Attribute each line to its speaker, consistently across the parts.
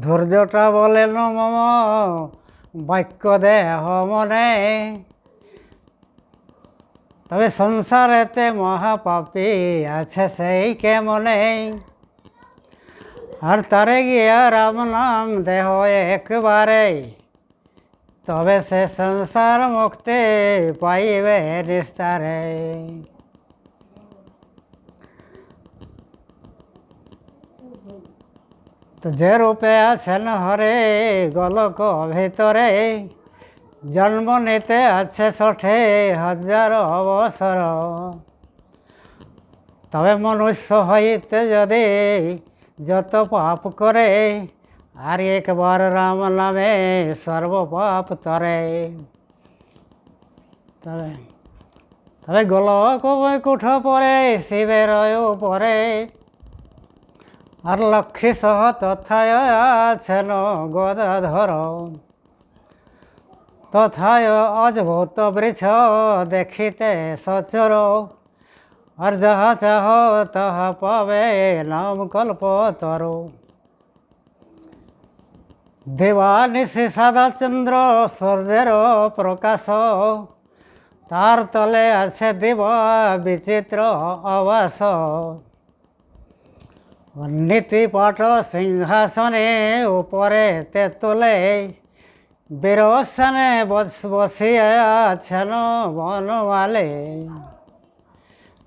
Speaker 1: ধৈর্যটা বলেন মম বাক্য দেহ মনে, তবে সংসারেতে মহাপাপী আছে সেই কেমনে। আর তারে গিয়া রাম নাম দেহ একবারে, তবে সে সংসার মুক্তি পাইবে নিস্তারে। তো যে রূপে আছেন হরে গোলক ভিতরে, জন্ম নিতে আছে 60,000 অবসর। তবে মনুষ্য হইতে যদি যত পাপ করে, আর একবার রাম নামে সর্বপাপ তরে। তবে তবে গোলক বৈকুণ্ঠ পরে শিবের উপরে, আর লক্ষ্মী সহ তথায় আছেন গদাধর। তথায় অদ্ভুত বৃক্ষ দেখিতে সচর, আর যাহা চাহ তাহা পাবে নাম কল্পতর। দেবানিশি সাদা চন্দ্র সূর্যের প্রকাশ, তার তলে আছে দিবা বিচিত্র আবাস। নীতি পাঠ সিংহাসনে উপরে তেতুলে, বীরসনে বসিয়া আছেন বনমালে।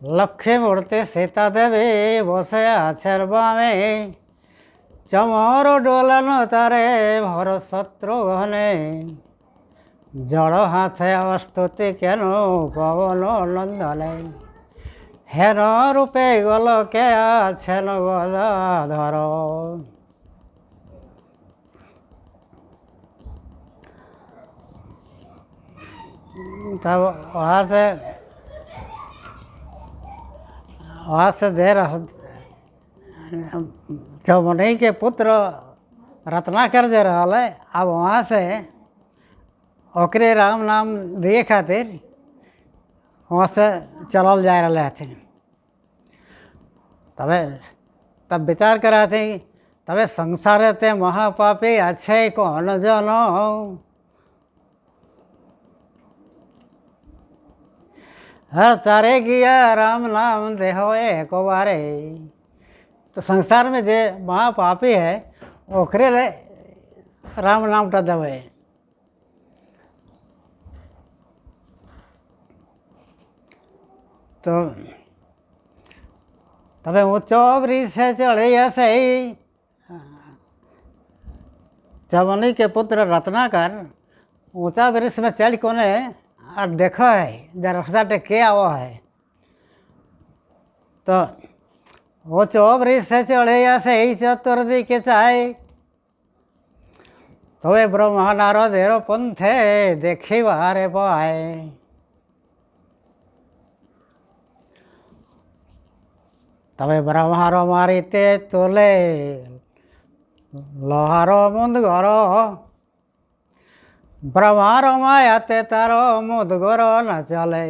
Speaker 1: লক্ষ্মী মূর্তি সীতা দেবী বসে আছেন বামে, চমর ডোলন তারে ভর শত্রুঘ্নে। জড় হাতে অস্তুতি কেন পবন নন্দনে, হেন রূপে গোলকে আছেন গদাধর। तब वहाँ से देर चौमनी के पुत्र रत्नाकर जे रहा है, अब वहाँ से ओकरे राम नाम दिए खातिर वहाँ से चलल जा रहे थे। तब विचार करा थे, तबे संसार ते महापापी अच्छे कौन जनो। हर तारे किया राम नाम देहो एक बारे। तो संसार में जे महापापी है ओकरे ले राम नाम टा देवे। तो तबे ऊँचो वृक्ष से चढ़े ऐसे ही चवनी के पुत्र रत्नाकर ऊँचा वृक्ष में चढ़ कोने और देखो है जब रास्ता टेके आओ है। तो वो वृक्ष से चढ़े ऐसे ही चतुर्दिके चाहे, तो वे ब्रह्मा नारद एरो पंथे देखी बारे पाए। तबे ब्रह्मारो मारिते तोले लोहारो मुंदगर, ब्रह्मारो मायाते तारो मुदगर न चले।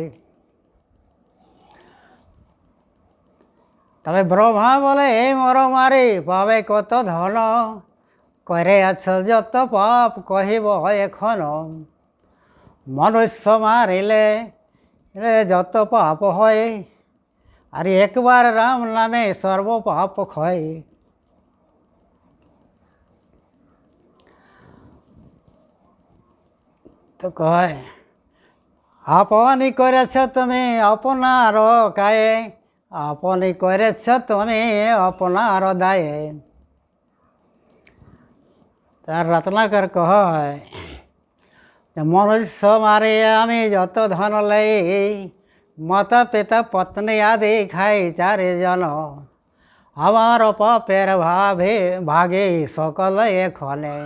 Speaker 1: तबे ब्रह्मा बोले हे मोर मारी पावे कत धन, करे आछ जत पाप कहिब एखन। मनुष्य मारिले जत पाप হয়, আর একবার রাম নামে সর্ব পাপ ক্ষয়। তো কয় আপনি করেছ তুমি আপনার কায়ে, আপনি করেছ তুমি আপনার দায়ে। তার রত্নাকর কয় মনুষ্য মারে আমি যত ধন লই, মাতা পিতা পত্নী আদি খাই 4 জন। আমার পাপের ভাগে সকল এখনে।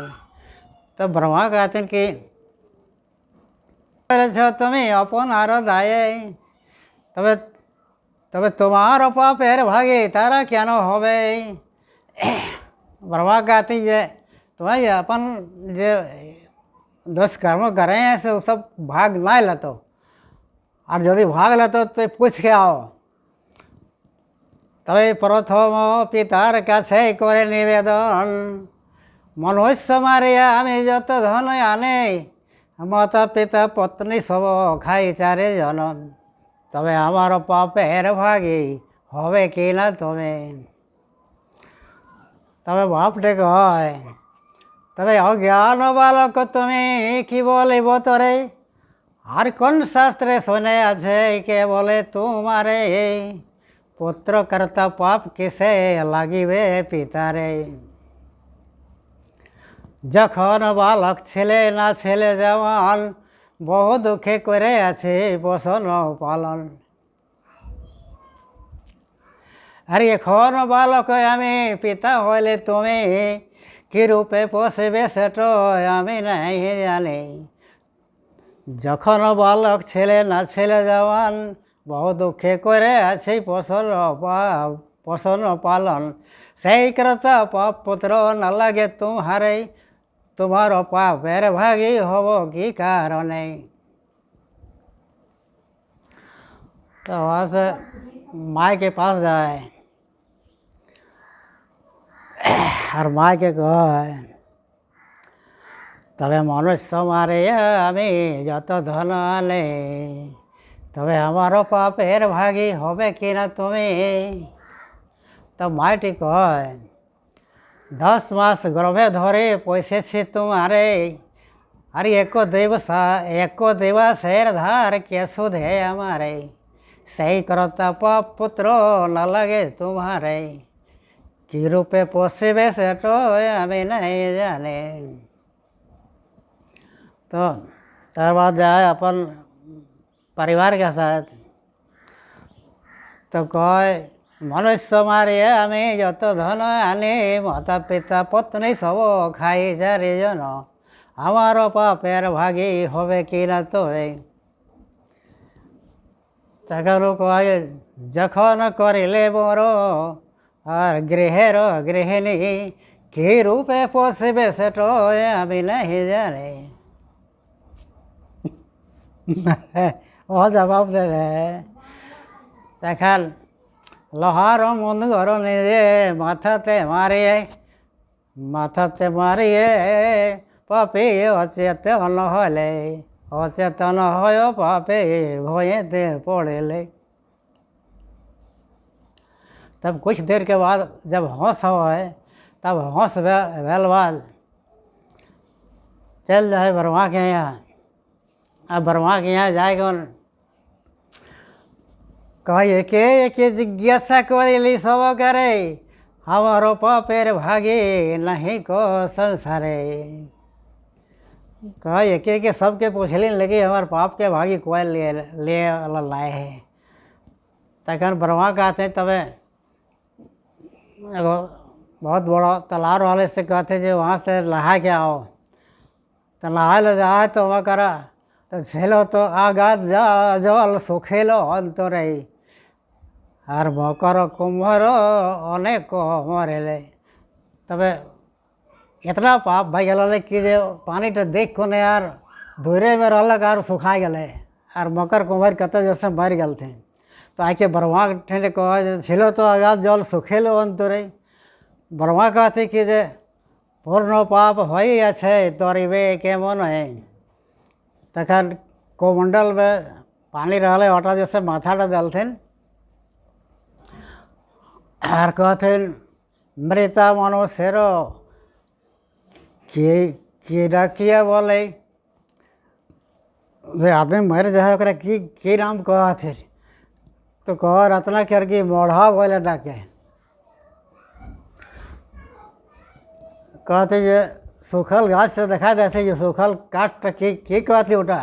Speaker 1: তো ব্রহ্মা कहते कि তুমি আপনার দায়ে, তবে তবে তোমার পাপের ভাগে তারা কেন হবে। ब्रह्मा कहते যে तुम्हें अपन जो दुष्कर्म करे हैं से सब भाग ना लेतो, और यदि भाग लेतो तो पूछ के आओ। তবে প্রথম পিতার কাছে করে নিবেদন, মনুষ্য মারিয়া আমি যত ধন আনে, মাতা পিতা পত্নী সব খাই চারে জন। তবে আমার পাপের ভাগী হবে কি না তুমি? তবে বাপটে কয়, তবে অজ্ঞান বালক তুমি কি বলিব তোরে? আর কোন শাস্ত্রে শুনে আছে কে বলে তোমারে? পুত্র কর্তা পাপ কিসে লাগিবে পিতারে? যখন বালক ছেলে না ছেলে জওয়ান, বহু দুঃখে করে আছে পোষণ পালন। আর এখন বালক আমি পিতা হইলে তুমি কি রূপে পোষবে সেটা আমি নাই জানি। যখন বালক ছেলে না ছেলে জওয়ান, বহু দুঃখে করে আছে পোষণ পালন। সেই কর্তা পাপ পুত্র না লাগে तुम्हारे, तुम्हारो पापेर भागी हब की कारणे? तो वहाँ से माँ के पास जाए और माँ के कहे, तबे मनुष्य मारे आमी যত ধন আনে, তবে আমারও পাপের ভাগী হবে কি না তুমি? তো মাটি কয়, 10 মাস গর্ভে ধরে পোষেছি তোমারে, আর এক দিবসের ধার কে সুধে আমারে। সেই কর্তা পাপ পুত্র না লাগে তোমারে, কি রূপে পোষবে সেটা আমি নাই জানে। तो তার बाद जाए अपन परिवार के साथ, तो कहे मनुष्य मारिए আমি যত ধন আনি, মাতা পিতা পত্নী সব খাই চারি জন। আমারও পাপের ভাগী হবে কি না তোরে? তখন কয়, যখন করিলে বড় আর গৃহের গৃহিণী, কি রূপে পোষবে সেটা আমি নাই জানি। ও জবাব দেবে, তখন লোহার মন্দর নিজে মাথাতে মারিয়ে পাপে অচেতন হলে, অচেতন হয় পাপে ভয়েতে पड़ेले। तब कुछ देर के बाद जब होश है, तब होश भेल बाद चल जाए ब्रह्मा के यहाँ। अब ब्रह्मा के यहाँ जाएगा, कहे के जिज्ञासा करेली सब करे, हमारो पापेर भागे नहीं को संसारे। कहे के सबके पूछने लगे हमारे पाप के भागी कोई ले लाए है। तखन ब्रह्मा कहते तबे एगो बहुत बड़ा तालाब वाले से कहते जो वहाँ से नहा के आओ। तो नहा ले जाए तो वहाँ करा तो झेलो तो आगात जल सुखेलो अंतरे, আর মকর কুম্ভর অনেক মরেলে। তবে इतना पाप भाई गल कि पानी तो देख को नहीं यार दूरे में रहलक और सुखा गए, और मकर कुंभर कत जैसे मर गए थे। तो आके ब्रह्मा ठेने कह छिलो तो आगात जल सुखेलो अंतरे। ब्रह्मा कहते कि जे पूर्ण पाप हई আছে तोरिबे केमन है। तखन कोमंडल में पानी रहले ओटा जैसे माथाटा दलथिन और कहथिन मृता मनुष्यर कि डाकिया बोले जे आदमी मर जाए ओकरा की नाम कहथिन। तो कह रत्ना कर की मोढ़ा बोले डाके। कहते जे सूखल घास से देखा देते जो सूखल काट की कहती उठा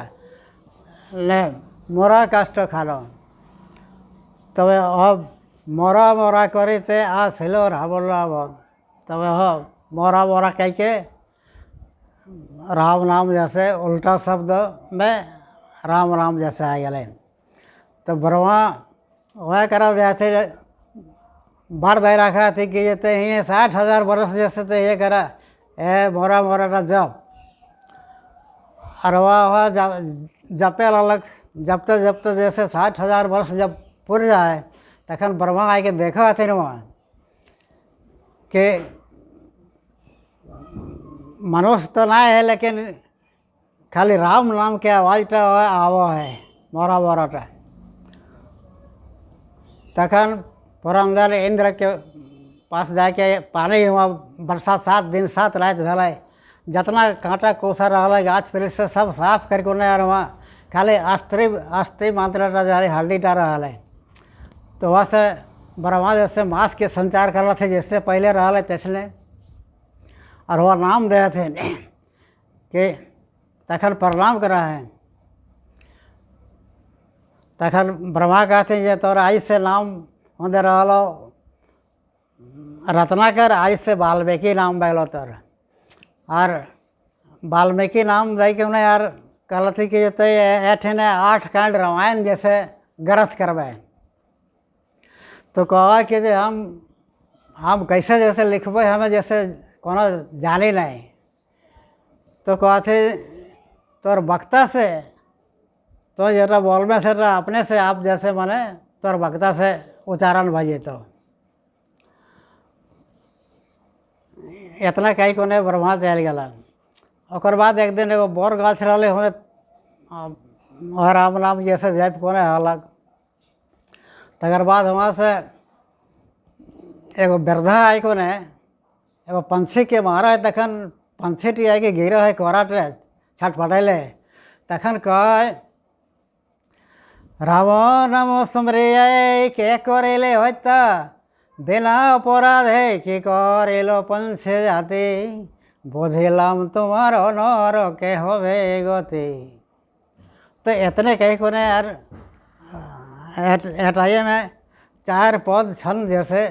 Speaker 1: ने मोरा काष्ट खालो। तब अब मोरा मोरा करते आसिलो रावण रावण। तब मोरा मोरा कह के राम नाम जैसे उल्टा शब्द में राम राम जैसे आ गए। तो ब्रह्मा वह करा देते बार दे रखा थी कि ये 60,000 वर्ष जैसे तो ये करा ए मोरा मोरा ना जप और वह जपे अलग जपते जपते जैसे 60,000 वर्ष जब पुर जाए तखन ब्रह्मा आके देखा हथिन वहाँ कि मनुष्य तो ना है, लेकिन खाली राम नाम के आवाज़ आवो है मोरा मोराटा। तखन पुरंदर इंद्र के पास जाके पानी हुआ बरसात 7 दिन 7 रात भले जितना कांटा कोसा रहा गाछ वृक्ष से सब साफ करके उन्हें यार वहाँ खाली अस्थि मात्रा जारी हल्दी डा रहा है। तो वहाँ से ब्रह्मा जैसे मांस के संचार कर रहे थे जैसे पहले रहा है तैसने, और वह नाम दे थे कि तखन प्रणाम करा है। तखन ब्रह्मा कहते हैं तोर आई से नाम होंदे रहो रत्नाकर, आई से वाल्मीकि नाम बैलो तोर। और वाल्मीकि नाम दे के उन्हें यार कहती कि तो ऐठे ने 8 कांड रामायण जैसे ग्रंथ करवाए। तो कहा कि जो हम कैसे जैसे लिखबे हमें जैसे कोनो जाने नहीं। तो कहते तोर वक्ता से तो जरा बोल में से अपने से आप जैसे माने तोर वक्ता से उच्चारण भजे। तो इतना कही को नहीं ब्रह्मा चल गया। और बाद एक दिन एगो बोर गाछ रहे हमें राम नाम जैसे जैप को नहीं अलग। तकर बाद वहाँ से एगो वृद्धा आई को ने एगो पंछी के मारा है। तखन पंछी टी आई के गिर है कोराट छटपटैले। तखन कह राम नाम सुमरे के करेले होता बिना अपराध है कि करेलो पंछी जाते बुझेलाम तुम्हारो नर के होवे गति। तो इतने कही को ने यार हटाइए में 4 पद छंद जैसे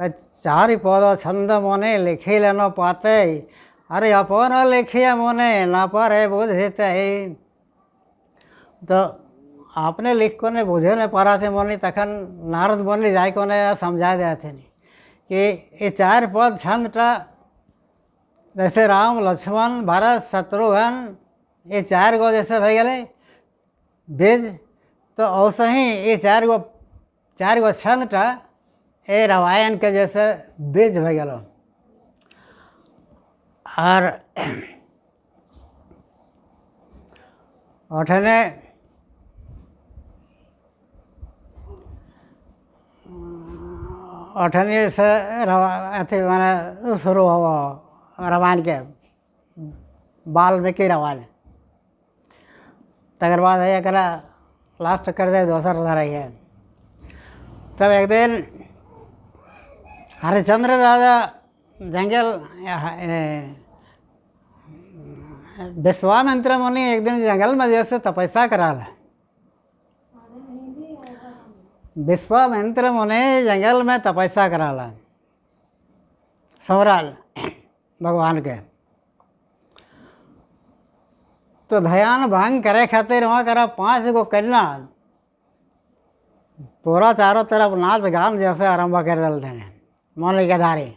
Speaker 1: 4 ही पद छंद मोने लिखी लेनो पाते। अरे अपन लिखिए मोने ना पारे बुझते। तो आपने लिख को ने बुझे नहीं पा थे मोनी। तखन नारद मुनि जाए को ने समझा दिया थे कि ये 4 पद छंद टा जैसे राम लक्ष्मण भरत शत्रुघ्न ये 4 गो जैसे भई गए बीज। तो ऐसे ही ये 4 गो छंद टा ये रामायण के जैसे बीज भई गलो। और अठने अठनी से अथी मैंने शुरू हो रामायण के वाल्मीकि रामायण। तकर बाद है एक लास्ट कर दे दोसर रही है। तब एक दिन हरिश्चंद्र राजा जंगल विश्वामित्र मुनि एक दिन जंगल में जैसे तपस्या करा। विश्वामित्र मुनि जंगल में तपस्या कराला सौराल भगवान के। तो ध्यान भंग करे खातिर वहाँ करा 5 गो कन्या पूरा चारों तरफ नाच गान जैसे आरंभ कर दिल थे मौनी के धारी।